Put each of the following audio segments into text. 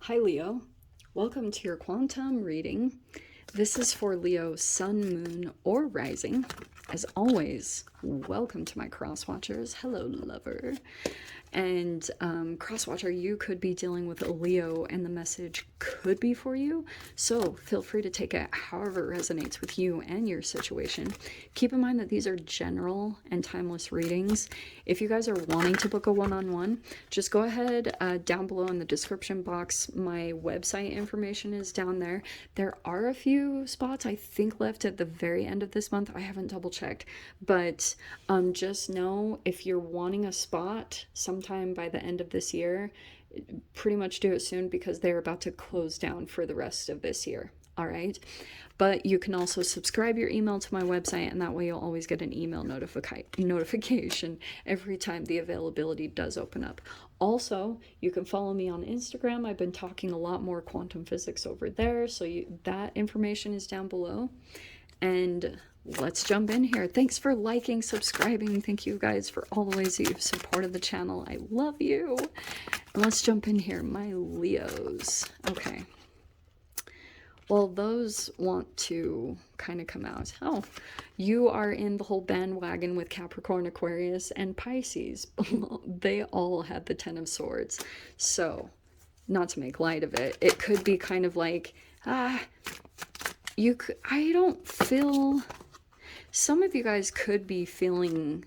Hi Leo, welcome to your quantum reading. This is for Leo, Sun, Moon, or Rising. As always, welcome to my cross watchers. Hello, lover. And Crosswatcher, you could be dealing with a Leo and the message could be for you. So feel free to take it however it resonates with you and your situation. Keep in mind that these are general and timeless readings. If you guys are wanting to book a one-on-one, just go ahead down below in the description box. My website information is down there. There are a few spots I think left at the very end of this month. I haven't double checked, but just know if you're wanting a spot sometime by the end of this year, pretty much do it soon because they're about to close down for the rest of this year. All right. But you can also subscribe your email to my website, and that way you'll always get an email notification every time the availability does open up. Also, you can follow me on Instagram. I've been talking a lot more quantum physics over there, so that information is down below. And let's jump in here. Thanks for liking, subscribing. Thank you guys for all the ways that you've supported the channel. I love you. And let's jump in here, my Leos. Okay. Well, those want to kind of come out. Oh, you are in the whole bandwagon with Capricorn, Aquarius, and Pisces. They all had the Ten of Swords. So, not to make light of it, it could be kind of like, I don't feel, some of you guys could be feeling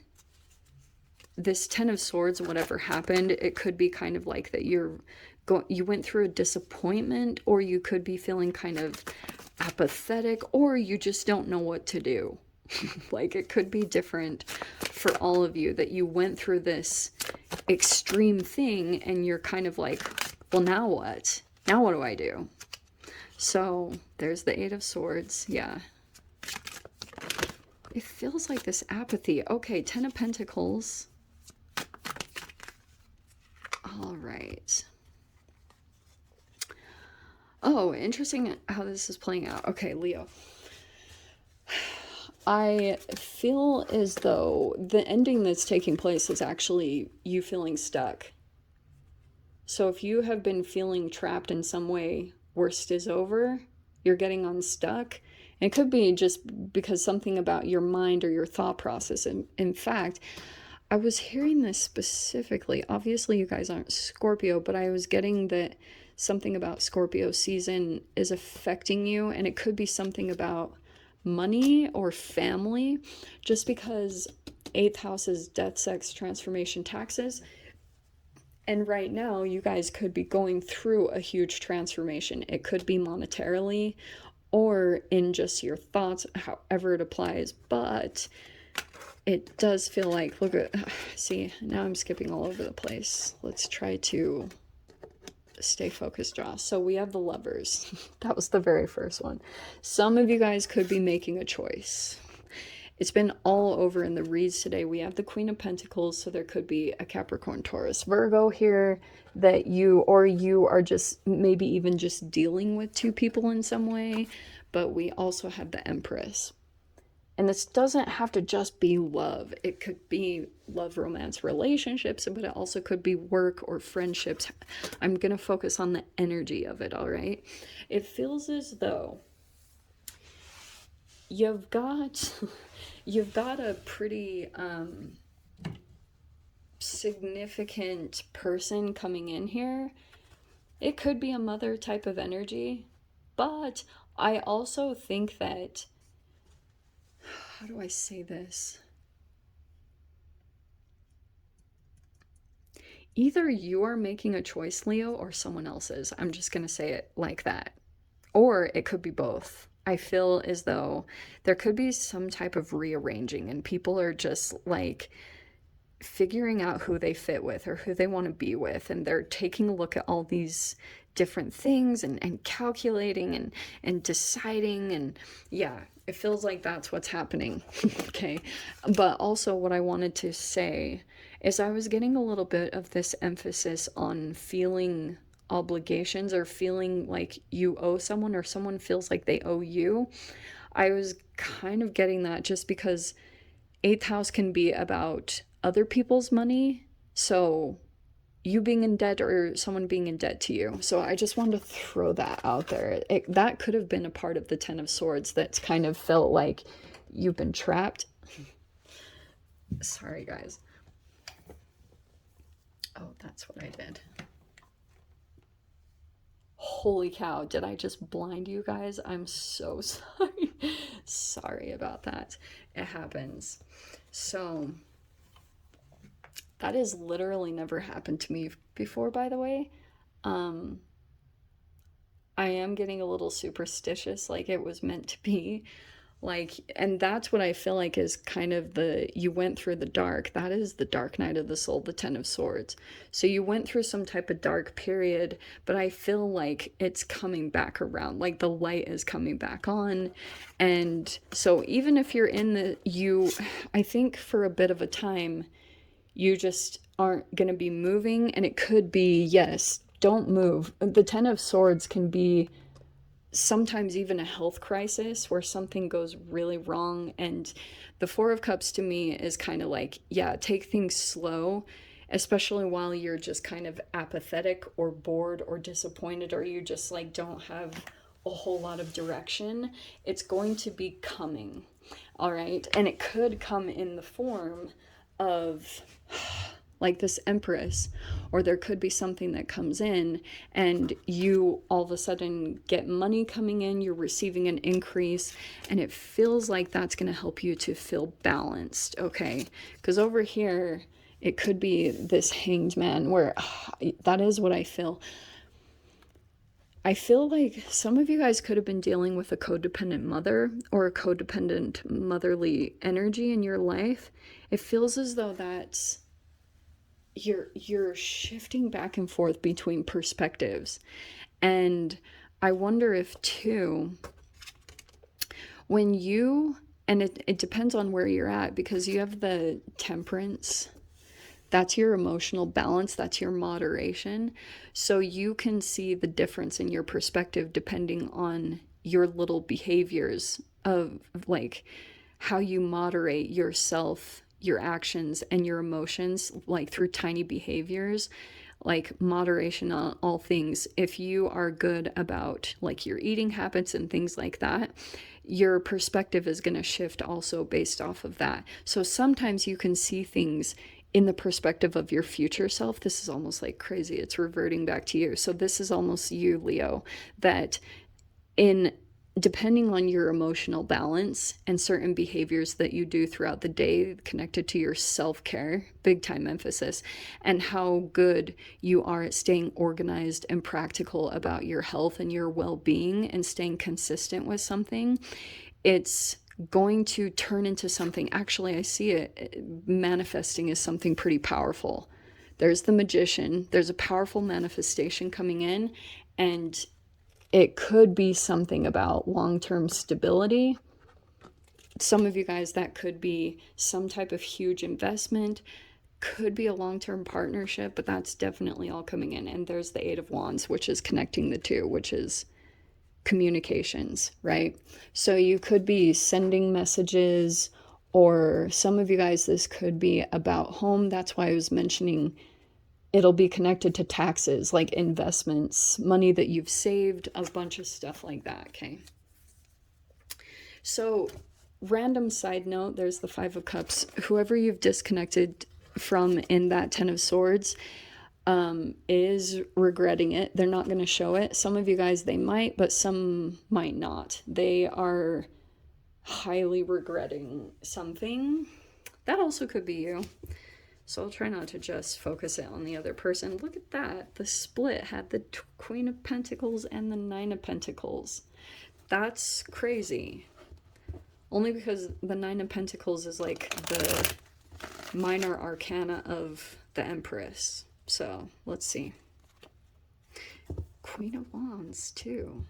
this Ten of Swords, whatever happened, it could be kind of like that you went through a disappointment, or you could be feeling kind of apathetic, or you just don't know what to do. Like, it could be different for all of you, that you went through this extreme thing and you're kind of like, well, now what? Now what do I do? So there's the Eight of Swords. Yeah. It feels like this apathy. Okay, Ten of Pentacles. All right. Oh, interesting how this is playing out. Okay, Leo. I feel as though the ending that's taking place is actually you feeling stuck. So if you have been feeling trapped in some way, worst is over, you're getting unstuck. And it could be just because something about your mind or your thought process. In fact, I was hearing this specifically. Obviously, you guys aren't Scorpio, but I was getting that something about Scorpio season is affecting you, and it could be something about money or family, just because 8th house is death, sex, transformation, taxes. And right now, you guys could be going through a huge transformation. It could be monetarily or in just your thoughts, however it applies. But it does feel like, look at, see, now I'm skipping all over the place. Let's try to stay focused, Joss. So we have the Lovers. That was the very first one. Some of you guys could be making a choice. It's been all over in the reads today. We have the Queen of Pentacles, so there could be a Capricorn, Taurus, Virgo here that you are just maybe even just dealing with two people in some way. But we also have the Empress. And this doesn't have to just be love. It could be love, romance, relationships, but it also could be work or friendships. I'm going to focus on the energy of it, all right? It feels as though you've got a pretty significant person coming in here. It could be a mother type of energy, but I also think that, how do I say this? Either you are making a choice, Leo, or someone else is. I'm just going to say it like that. Or it could be both. I feel as though there could be some type of rearranging, and people are just like figuring out who they fit with or who they want to be with, and they're taking a look at all these different things and calculating and deciding, and yeah, it feels like that's what's happening. Okay, but also what I wanted to say is I was getting a little bit of this emphasis on feeling obligations or feeling like you owe someone or someone feels like they owe you. I was kind of getting that just because 8th house can be about other people's money. So you being in debt or someone being in debt to you. So I just wanted to throw that out there. That could have been a part of the Ten of Swords that's kind of felt like you've been trapped. Sorry, guys. Oh, that's what I did. Holy cow, did I just blind you guys? I'm so sorry. Sorry about that. It happens. So, that has literally never happened to me before, by the way. Um, I am getting a little superstitious, like it was meant to be. Like, and that's what I feel like is kind of you went through the dark. That is the dark night of the soul, the Ten of Swords. So you went through some type of dark period, but I feel like it's coming back around. Like the light is coming back on. And so even if you're I think for a bit of a time, you just aren't going to be moving. And it could be, yes, don't move. The Ten of Swords can be sometimes even a health crisis where something goes really wrong. And the Four of Cups to me is kind of like, yeah, take things slow, especially while you're just kind of apathetic or bored or disappointed, or you just like don't have a whole lot of direction. It's going to be coming, all right? And it could come in the form of like this Empress, or there could be something that comes in and you all of a sudden get money coming in, you're receiving an increase, and it feels like that's going to help you to feel balanced, okay? Because over here, it could be this Hanged Man where that is what I feel. I feel like some of you guys could have been dealing with a codependent mother or a codependent motherly energy in your life. It feels as though that's you're shifting back and forth between perspectives. And I wonder if too, when you, and it depends on where you're at, because you have the Temperance, that's your emotional balance, that's your moderation. So you can see the difference in your perspective depending on your little behaviors of like how you moderate yourself, your actions, and your emotions, like through tiny behaviors, like moderation on all things. If you are good about like your eating habits and things like that, your perspective is going to shift also based off of that. So sometimes you can see things in the perspective of your future self. This is almost like crazy. It's reverting back to you. So this is almost you, Leo, that in depending on your emotional balance and certain behaviors that you do throughout the day connected to your self-care, big time emphasis, and how good you are at staying organized and practical about your health and your well-being and staying consistent with something, it's going to turn into something. Actually, I see it manifesting as something pretty powerful. There's the Magician. There's a powerful manifestation coming in, and it could be something about long-term stability. Some of you guys, that could be some type of huge investment, could be a long-term partnership, but that's definitely all coming in. And there's the Eight of Wands, which is connecting the two, which is communications, right? So you could be sending messages, or some of you guys, this could be about home. That's why I was mentioning it'll be connected to taxes, like investments, money that you've saved, a bunch of stuff like that, okay? So, random side note, there's the Five of Cups. Whoever you've disconnected from in that Ten of Swords is regretting it. They're not going to show it. Some of you guys, they might, but some might not. They are highly regretting something. That also could be you. So I'll try not to just focus it on the other person. Look at that. The split had the Queen of Pentacles and the Nine of Pentacles. That's crazy. Only because the Nine of Pentacles is like the minor arcana of the Empress. So let's see. Queen of Wands too.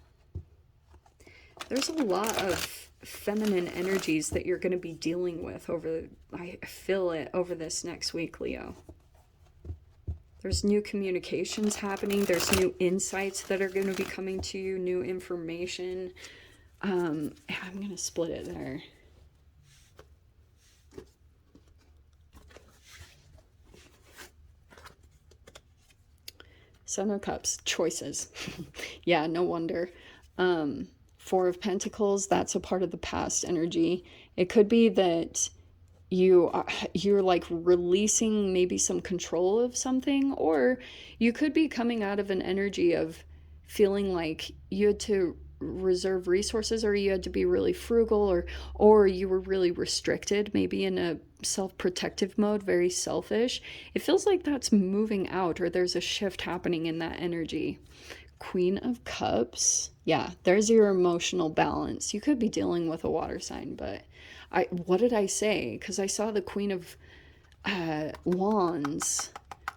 There's a lot of feminine energies that you're going to be dealing with I feel it over this next week, Leo. There's new communications happening. There's new insights that are going to be coming to you, new information. I'm going to split it there. Seven of Cups, choices. Yeah, no wonder. Four of Pentacles, that's a part of the past energy. It could be that you're like releasing maybe some control of something, or you could be coming out of an energy of feeling like you had to reserve resources, or you had to be really frugal, or you were really restricted, maybe in a self-protective mode, very selfish. It feels like that's moving out, or there's a shift happening in that energy. Queen of Cups. Yeah, there's your emotional balance. You could be dealing with a water sign, but what did I say? Because I saw the Queen of Wands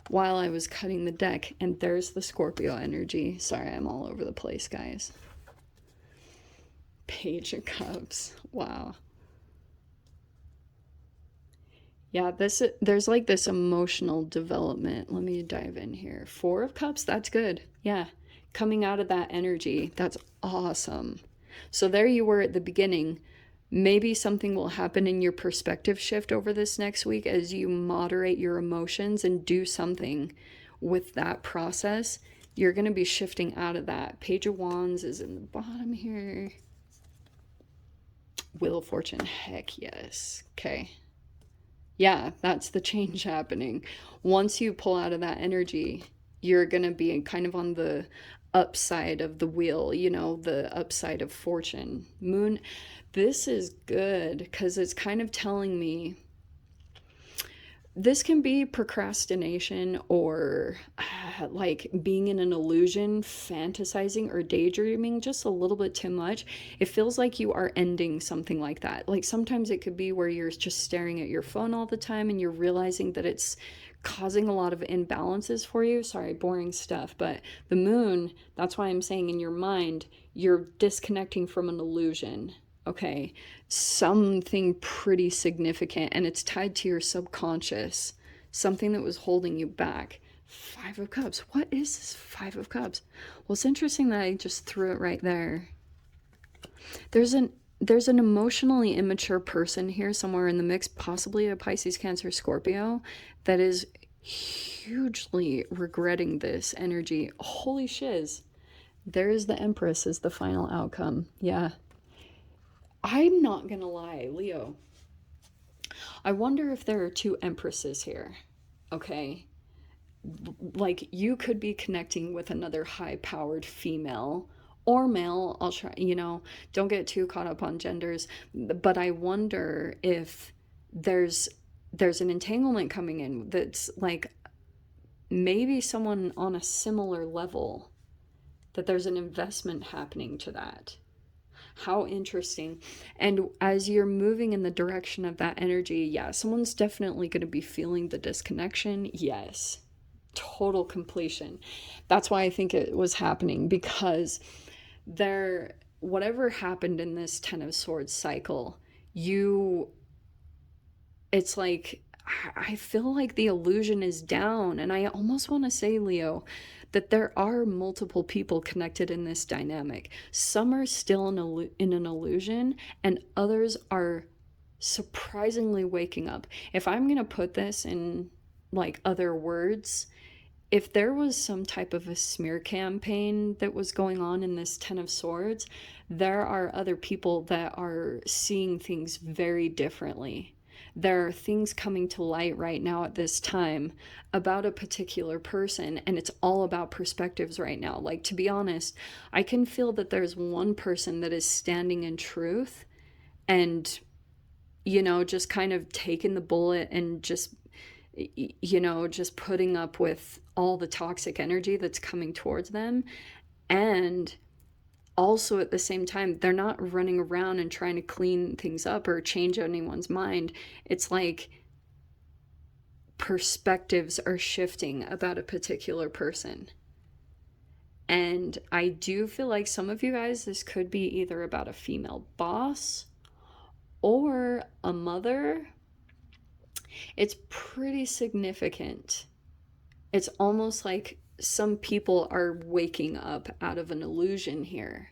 while I was cutting the deck, and there's the Scorpio energy. Sorry, I'm all over the place, guys. Page of Cups. Wow. Yeah, there's like this emotional development. Let me dive in here. Four of Cups, that's good. Yeah, coming out of that energy, that's awesome. So there you were at the beginning. Maybe something will happen in your perspective shift over this next week as you moderate your emotions and do something with that process. You're going to be shifting out of that. Page of Wands is in the bottom here. Wheel of Fortune, heck yes. Okay. Yeah, that's the change happening. Once you pull out of that energy, you're going to be kind of on the upside of the wheel, you know, the upside of fortune. Moon, this is good because it's kind of telling me this can be procrastination, or like being in an illusion, fantasizing or daydreaming just a little bit too much. It feels like you are ending something like that. Like sometimes it could be where you're just staring at your phone all the time and you're realizing that it's causing a lot of imbalances for you. Sorry, boring stuff, but the moon, that's why I'm saying in your mind, you're disconnecting from an illusion. Okay, something pretty significant, and it's tied to your subconscious, something that was holding you back. Five of Cups. What is this Five of Cups? Well, it's interesting that I just threw it right there. There's an emotionally immature person here somewhere in the mix, possibly a Pisces, Cancer, Scorpio, that is hugely regretting this energy. Holy shiz. There's the Empress as the final outcome. Yeah. I'm not gonna lie, Leo. I wonder if there are two empresses here. Okay. Like you could be connecting with another high-powered female or male. I'll try, you know, don't get too caught up on genders, but I wonder if there's an entanglement coming in that's like maybe someone on a similar level, that there's an investment happening to that. How interesting. And as you're moving in the direction of that energy, yeah, someone's definitely going to be feeling the disconnection. Yes. Total completion. That's why I think it was happening, because whatever happened in this Ten of Swords cycle, it's like, I feel like the illusion is down. And I almost want to say, Leo, that there are multiple people connected in this dynamic. Some are still in an illusion, and others are surprisingly waking up. If I'm going to put this in like other words, if there was some type of a smear campaign that was going on in this Ten of Swords, there are other people that are seeing things very differently. There are things coming to light right now at this time about a particular person, and it's all about perspectives right now. Like, to be honest, I can feel that there's one person that is standing in truth and, you know, just kind of taking the bullet and just, you know, just putting up with all the toxic energy that's coming towards them. And also at the same time, they're not running around and trying to clean things up or change anyone's mind. It's like perspectives are shifting about a particular person. And I do feel like some of you guys, this could be either about a female boss or a mother. It's pretty significant. It's almost like some people are waking up out of an illusion here.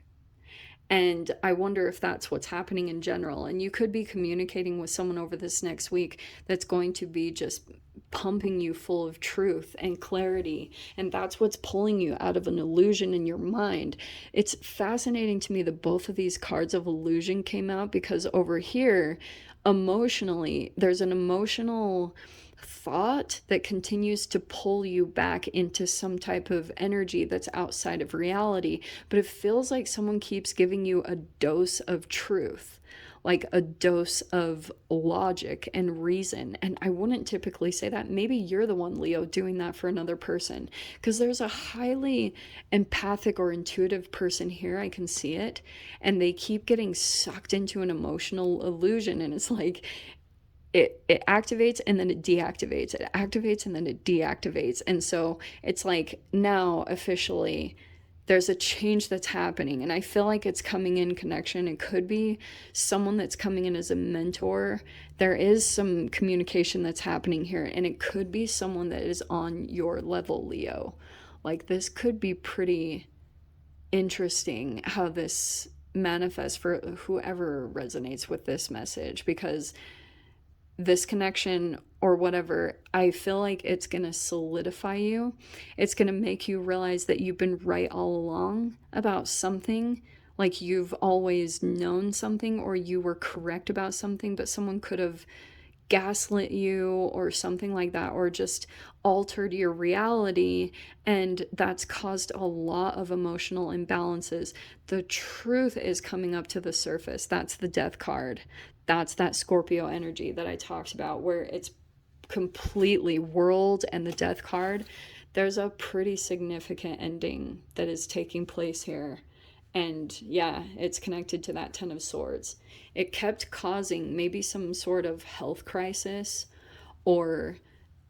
And I wonder if that's what's happening in general. And you could be communicating with someone over this next week that's going to be just pumping you full of truth and clarity, and that's what's pulling you out of an illusion in your mind. It's fascinating to me that both of these cards of illusion came out, because over here, emotionally, there's an emotional thought that continues to pull you back into some type of energy that's outside of reality, but it feels like someone keeps giving you a dose of truth, like a dose of logic and reason. And I wouldn't typically say that. Maybe you're the one, Leo, doing that for another person, because there's a highly empathic or intuitive person here. I can see it. And they keep getting sucked into an emotional illusion. And it's like, it activates and then it deactivates. It activates and then it deactivates. And so it's like now officially there's a change that's happening, and I feel like it's coming in connection. It could be someone that's coming in as a mentor. There is some communication that's happening here, and it could be someone that is on your level, Leo. Like, this could be pretty interesting how this manifests for whoever resonates with this message, because this connection or whatever, I feel like it's going to solidify you. It's going to make you realize that you've been right all along about something. Like, you've always known something, or you were correct about something, but someone could have gaslit you or something like that, or just altered your reality, and that's caused a lot of emotional imbalances. The truth is coming up to the surface. That's the Death card. That's that Scorpio energy that I talked about, where it's completely world and the Death card. There's a pretty significant ending that is taking place here. And yeah, it's connected to that Ten of Swords. It kept causing maybe some sort of health crisis, or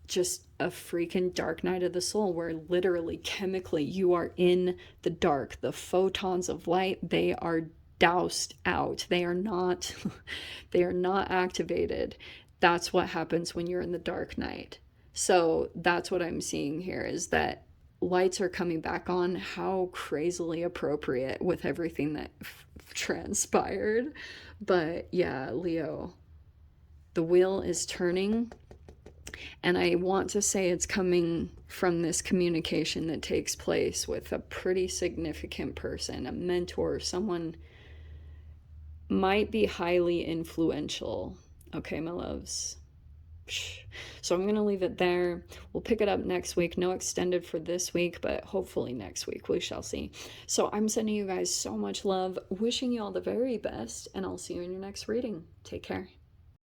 just a freaking dark night of the soul, where literally chemically you are in the dark. The photons of light, they are doused out. They are not they are not activated. That's what happens when you're in the dark night. So that's what I'm seeing here, is that lights are coming back on. How crazily appropriate with everything that transpired. But yeah, Leo, the wheel is turning, and I want to say it's coming from this communication that takes place with a pretty significant person, a mentor, someone might be highly influential. Okay, my loves. So I'm going to leave it there. We'll pick it up next week. No extended for this week, but hopefully next week. We shall see. So I'm sending you guys so much love, wishing you all the very best, and I'll see you in your next reading. Take care.